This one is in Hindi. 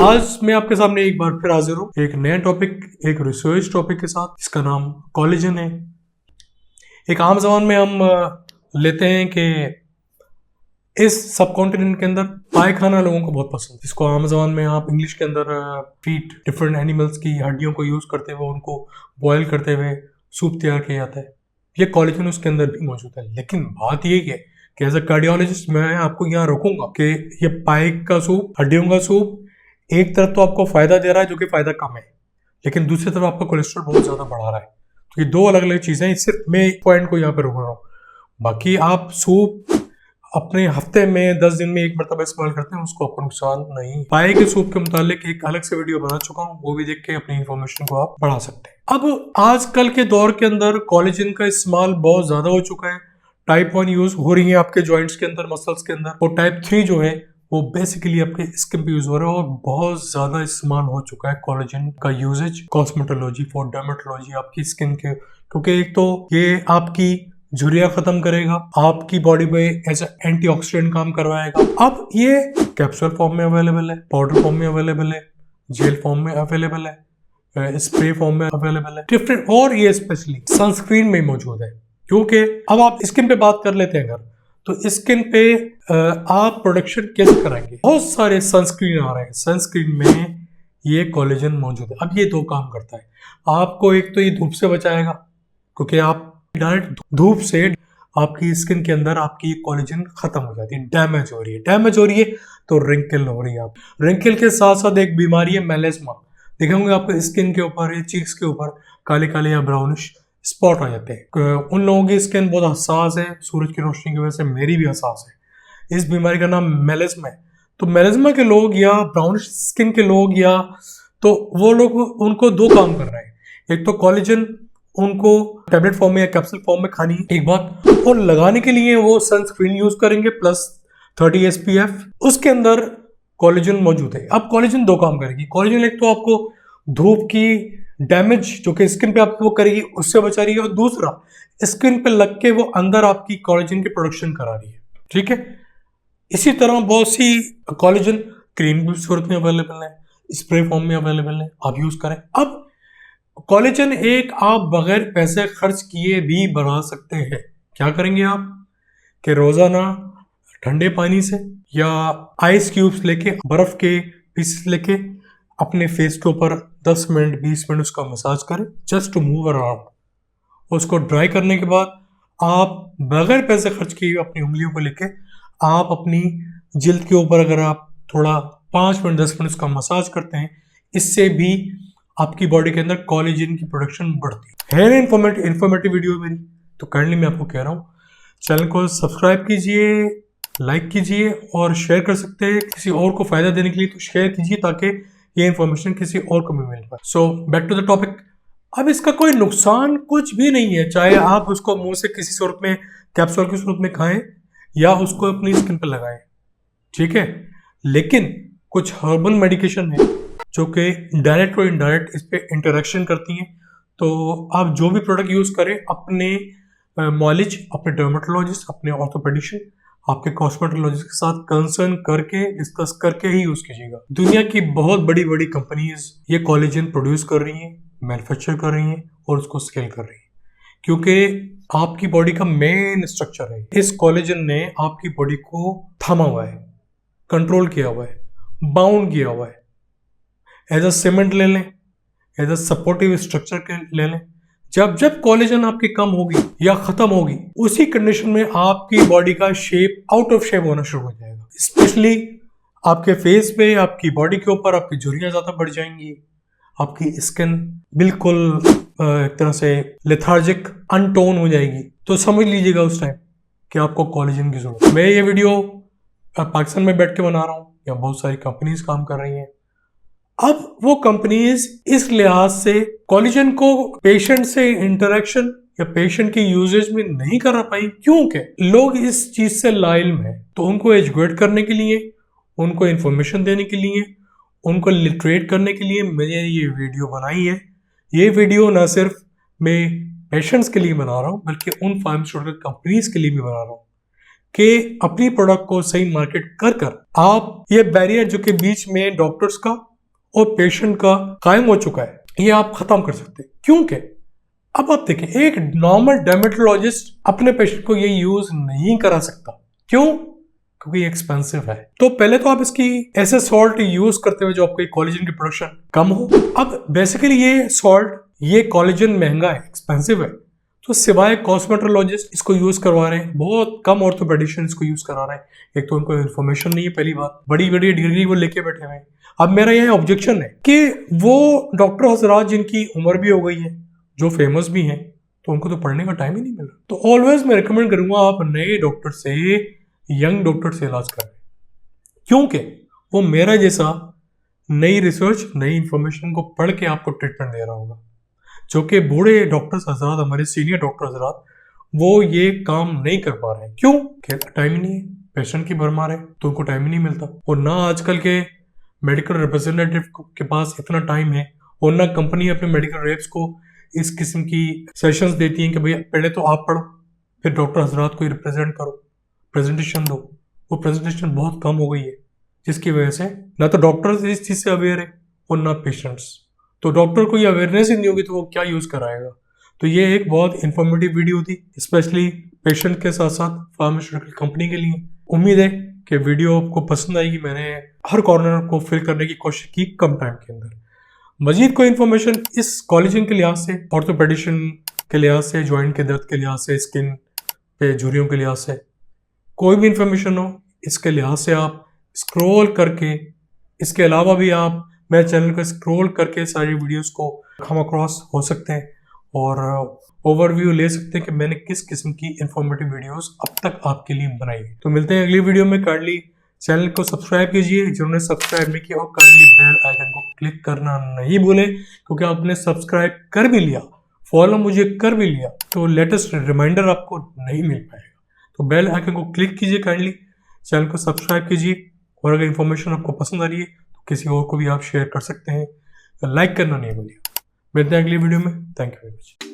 आज मैं आपके सामने एक बार फिर हाजिर हूँ एक नया टॉपिक, एक रिसर्च टॉपिक के साथ। इसका नाम कोलेजन है। एक आम जबान में हम लेते हैं कि इस सब कॉन्टिनेंट के अंदर पाए खाना लोगों को बहुत पसंद है। इसको आम जबान में आप इंग्लिश के अंदर फीट डिफरेंट एनिमल्स की हड्डियों को यूज करते हुए उनको बॉयल करते हुए सूप तैयार किया जाता है। ये कोलेजन उसके अंदर भी मौजूद है। लेकिन बात यही है कि एज अ कार्डियोलॉजिस्ट मैं आपको यहाँ रोकूंगा कि ये पाए का सूप, हड्डियों का सूप एक तरफ तो आपको फायदा दे रहा है जो कि फायदा कम है, लेकिन दूसरी तरफ आपका कोलेस्ट्रॉल बहुत ज्यादा बढ़ा रहा है। तो ये दो अलग अलग चीजें हैं। सिर्फ मैं एक पॉइंट को यहाँ पे रोक रहा हूँ। बाकी आप सूप अपने हफ्ते में 10 दिन में एक मरतबा इस्तेमाल करते हैं, उसको आपको नुकसान नहीं। पाए के सूप के मुतालिक एक अलग से वीडियो बना चुका हूँ, वो भी देख के अपनी इंफॉर्मेशन को आप बढ़ा सकते हैं। अब आजकल के दौर के अंदर कोलेजन का इस्तेमाल बहुत ज्यादा हो चुका है। टाइप 1 यूज हो रही है आपके जॉइंट्स के अंदर, मसल्स के अंदर, और टाइप 3 जो है वो बेसिकली आपके स्किन पे यूज हो रहा है और बहुत ज्यादा इस्तेमाल हो चुका है कोलेजन का यूजेज कॉस्मेटोलॉजी फॉर डर्मेटोलॉजी आपकी स्किन के। क्योंकि एक तो ये आपकी झुर्रियां खत्म करेगा, आपकी बॉडी में एज एंटीऑक्सीडेंट काम करवाएगा। अब ये कैप्सूल फॉर्म में अवेलेबल है, पाउडर फॉर्म में अवेलेबल है, जेल फॉर्म में अवेलेबल है, स्प्रे फॉर्म में अवेलेबल है, डिफरेंट, और ये स्पेशली सनस्क्रीन में मौजूद है। क्योंकि अब आप स्किन पे बात कर लेते हैं अगर, तो स्किन पे आप प्रोडक्शन कैसे कराएंगे? बहुत सारे सनस्क्रीन आ रहे हैं, सनस्क्रीन में ये कोलेजन मौजूद है। अब ये दो काम करता है। आपको एक तो ये धूप से बचाएगा, क्योंकि आप डायरेक्ट धूप से आपकी स्किन के अंदर आपकी कोलेजन खत्म हो जाती है, डैमेज हो रही है। डैमेज हो रही है तो रिंकल हो रही है। आप रिंकल के साथ साथ एक बीमारी है मेलेस्मा। देखे होंगे आपको स्किन के ऊपर या चीक्स के ऊपर काले काले या ब्राउनिश स्पॉट आ जाते हैं। उन लोगों की स्किन बहुत हसास है, सूरज की रोशनी की वजह से मेरी भी हसास है। इस बीमारी का नाम मेलेस्मा है। तो मेलेस्मा के लोग या ब्राउनिश स्किन के लोग या तो वो लोग, उनको दो काम कर रहे हैं। एक तो कोलेजन उनको टैबलेट फॉर्म में या कैप्सूल फॉर्म में खानी एक बात, और लगाने के लिए वो सनस्क्रीन यूज करेंगे प्लस 30 SPF, उसके अंदर कोलेजन मौजूद है। अब कोलेजन दो काम करेगी। कोलेजन एक तो आपको धूप की डैमेज जो कि स्किन पे आपको वो करेगी उससे बचा रही है, और दूसरा स्किन पे लग के वो अंदर आपकी कोलेजन की प्रोडक्शन करा रही है। ठीक है। इसी तरह बहुत सी कोलेजन क्रीम भी सूरत में अवेलेबल है, स्प्रे फॉर्म में अवेलेबल है, आप यूज करें। अब कोलेजन एक आप बगैर पैसे खर्च किए भी बना सकते हैं। क्या करेंगे आप कि रोजाना ठंडे पानी से या आइस क्यूब्स लेके, बर्फ के पीसेस लेके अपने फेस के ऊपर 10 मिनट 20 मिनट उसका मसाज करें, जस्ट टू मूव अराउंड। उसको ड्राई करने के बाद आप बगैर पैसे खर्च किए अपनी उंगलियों को लेके आप अपनी जिल्द के ऊपर अगर आप थोड़ा 5 मिनट 10 मिनट उसका मसाज करते हैं, इससे भी आपकी बॉडी के अंदर कोलेजन की प्रोडक्शन बढ़ती है। इन्फॉर्मेटिव वीडियो मेरी, तो काइंडली मैं आपको कह रहा हूँ चैनल को सब्सक्राइब कीजिए, लाइक कीजिए और शेयर कर सकते हैं किसी और को फायदा देने के लिए, तो शेयर कीजिए ताकि ये इन्फॉर्मेशन किसी और को भी मिल पाए। So back to the topic. अब इसका कोई नुकसान कुछ भी नहीं है, चाहे आप उसको मुंह से किसी सूरत में कैप्सूल की सूरत में खाएं या उसको अपनी स्किन पर लगाएं। ठीक है। लेकिन कुछ हर्बल मेडिकेशन है जो कि डायरेक्ट और इनडायरेक्ट इस पे इंटरेक्शन करती हैं। तो आप जो भी प्रोडक्ट यूज करें अपने मॉलेज, अपने डर्मेटोलॉजिस्ट, अपने ऑर्थोपेडिशियन, आपके कॉस्मेटोलॉजिस्ट के साथ कंसर्न करके डिस्कस करके ही यूज कीजिएगा। दुनिया की बहुत बड़ी बड़ी कंपनीज ये कोलेजन प्रोड्यूस कर रही हैं, मैन्युफैक्चर कर रही हैं और उसको स्केल कर रही हैं, क्योंकि आपकी बॉडी का मेन स्ट्रक्चर है। इस कोलेजन ने आपकी बॉडी को थामा हुआ है, कंट्रोल किया हुआ है, बाउंड किया हुआ है। एज अ सीमेंट ले लें, एज अ सपोर्टिव स्ट्रक्चर ले लें। जब जब कोलेजन आपकी कम होगी या खत्म होगी, उसी कंडीशन में आपकी बॉडी का शेप आउट ऑफ शेप होना शुरू हो जाएगा। स्पेशली आपके फेस पे, आपकी बॉडी के ऊपर आपकी झुर्रियां ज्यादा बढ़ जाएंगी, आपकी स्किन बिल्कुल एक तरह से लेथार्जिक, अनटोन हो जाएगी। तो समझ लीजिएगा उस टाइम कि आपको कोलेजन की जरूरत है। मैं ये वीडियो पाकिस्तान में बैठ के बना रहा हूँ, या बहुत सारी कंपनीज काम कर रही हैं। अब वो कंपनीज इस लिहाज से कोलेजन को पेशेंट से इंटरेक्शन या पेशेंट के यूजेज में नहीं कर पाई, क्योंकि लोग इस चीज से लाइल्म है। तो उनको एजुकेट करने के लिए, उनको इंफॉर्मेशन देने के लिए, उनको लिटरेट करने के लिए मैंने ये वीडियो बनाई है। ये वीडियो ना सिर्फ मैं पेशेंट्स के लिए बना रहा हूँ, बल्कि उन फार्मास्यूटिकल कंपनीज के लिए भी बना रहा हूँ कि अपनी प्रोडक्ट को सही मार्केट कर आप ये बैरियर जो कि बीच में डॉक्टर्स का और पेशेंट का कायम हो चुका है, ये आप खत्म कर सकते हैं। क्योंकि अब आप देखें, एक नॉर्मल डर्मेटोलॉजिस्ट अपने पेशेंट को ये यूज नहीं करा सकता। क्यों? क्योंकि ये एक्सपेंसिव है। तो पहले तो आप इसकी ऐसे सॉल्ट यूज करते हुए जो आपको कोलेजन की प्रोडक्शन कम हो। अब बेसिकली ये सॉल्ट, ये कोलेजन महंगा है, एक्सपेंसिव है, तो सिवाय कॉस्मेटोलॉजिस्ट इसको यूज करवा रहे हैं, बहुत कम ऑर्थोपेडिशियन इसको यूज करा रहे हैं। एक तो उनको इन्फॉर्मेशन नहीं है, पहली बात, बड़ी बड़ी डिग्री वो लेके बैठे हुए हैं। अब मेरा यह ऑब्जेक्शन है कि वो डॉक्टर हजरात जिनकी उम्र भी हो गई है, जो फेमस भी हैं, तो उनको तो पढ़ने का टाइम ही नहीं मिल रहा। तो ऑलवेज मैं रिकमेंड करूंगा आप नए डॉक्टर से, यंग डॉक्टर से इलाज करें, क्योंकि वो मेरा जैसा नई रिसर्च, नई इंफॉर्मेशन को पढ़ के आपको ट्रीटमेंट दे रहा होगा। जो कि बूढ़े डॉक्टर्स हजरात, हमारे सीनियर डॉक्टर हजरात, वो ये काम नहीं कर पा रहे हैं। क्यों? टाइम ही नहीं है, पेशेंट की भरमार है, तो उनको टाइम ही नहीं मिलता। और ना आजकल के मेडिकल रिप्रेजेंटेटिव के पास इतना टाइम है, और ना कंपनी अपने मेडिकल रेप्स को इस किस्म की सेशंस देती हैं कि भैया पहले तो आप पढ़ो, फिर डॉक्टर हजरात को रिप्रेजेंट करो, प्रेजेंटेशन दो। वो प्रेजेंटेशन बहुत कम हो गई है, जिसकी वजह से ना तो डॉक्टर इस चीज़ से अवेयर है और ना पेशेंट्स। तो डॉक्टर को ये अवेयरनेस ही नहीं होगी तो वो क्या यूज़ कराएगा। तो ये एक बहुत इंफॉर्मेटिव वीडियो थी, स्पेशली पेशेंट के साथ साथ फार्मास्यूटिकल कंपनी के लिए। उम्मीद है कि वीडियो आपको पसंद आएगी। मैंने हर कॉर्नर को फिल करने की कोशिश की कम टाइम के अंदर। मजीद कोई इन्फॉर्मेशन इस कॉलेजन के लिहाज से, ऑर्थोपेडिशन के लिहाज से, जॉइंट के दर्द के लिहाज से, स्किन पे झुर्रियों के लिहाज से, कोई भी इंफॉर्मेशन हो, इसके लिहाज से आप स्क्रॉल करके, इसके अलावा भी आप मेरे चैनल को स्क्रॉल करके सारी वीडियोस को कम अक्रॉस हो सकते हैं और ओवरव्यू ले सकते हैं कि मैंने किस किस्म की इंफॉर्मेटिव वीडियोस अब तक आपके लिए बनाई है। तो मिलते हैं अगली वीडियो में। काइंडली चैनल को सब्सक्राइब कीजिए, जिन्होंने सब्सक्राइब नहीं किया, और काइंडली बेल आइकन को क्लिक करना नहीं भूलें, क्योंकि आपने सब्सक्राइब कर भी लिया, फॉलो मुझे कर भी लिया, तो लेटेस्ट रिमाइंडर आपको नहीं मिल पाएगा। तो बेल आइकन को क्लिक कीजिए, काइंडली चैनल को सब्सक्राइब कीजिए, और अगर इन्फॉर्मेशन आपको पसंद आ रही है तो किसी और को भी आप शेयर कर सकते हैं। लाइक करना नहीं भूलिए। मिलते हैं अगली वीडियो में। Thank you very much.